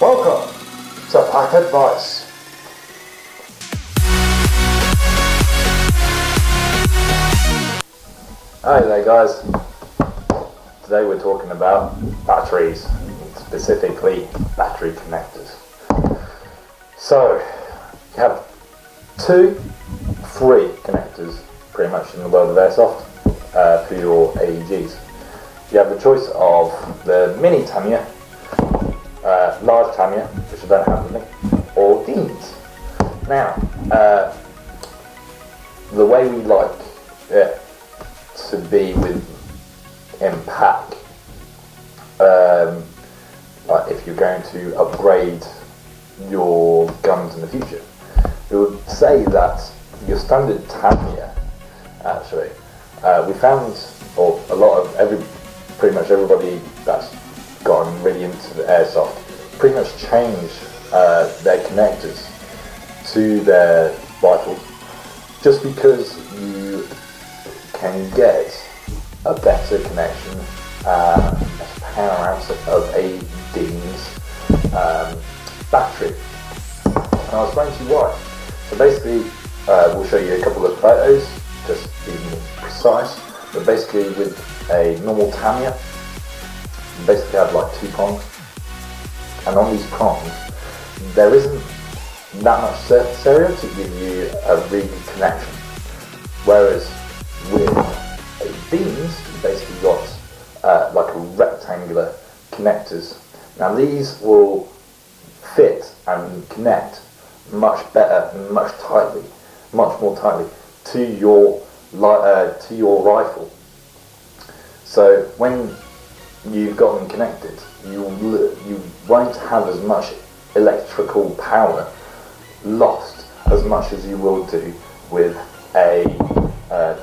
Welcome to PAC Advice. Hi there guys, today we're talking about batteries, specifically battery connectors. So, you have three connectors pretty much in the world of Airsoft for your AEGs. You have the choice of the mini Tamiya, large Tamiya, which I don't have with me, or Deans. Now, the way we like it to be in PAC, like if you're going to upgrade your guns in the future, we would say that your standard Tamiya, actually, we found, or pretty much everybody that's gotten really into the Airsoft pretty much changed their connectors to their rifles, just because you can get a better connection, power output of a Dean's battery. And I'll explain to you why. So basically, we'll show you a couple of photos, just to be more precise. But basically, with a normal Tamiya, you basically have like two prongs, and on these prongs, there isn't that much surface area to give you a really good connection. Whereas with a Deans, you basically got like a rectangular connectors. Now these will fit and connect much better and much more tightly to your rifle. So when you've got them connected, you won't have as much electrical power lost as much as you will do with a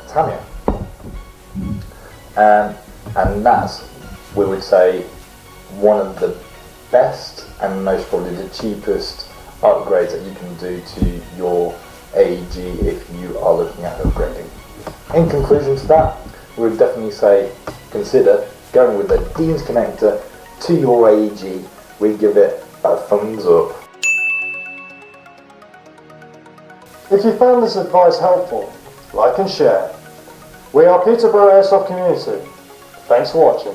Tamiya. And that's, we would say, one of the best and most probably the cheapest upgrades that you can do to your AEG if you are looking at upgrading. In conclusion to that, we would definitely say consider going with a Dean's connector to your AEG. We give it a thumbs up. If you found this advice helpful, like and share. We are Peterborough Airsoft community. Thanks for watching.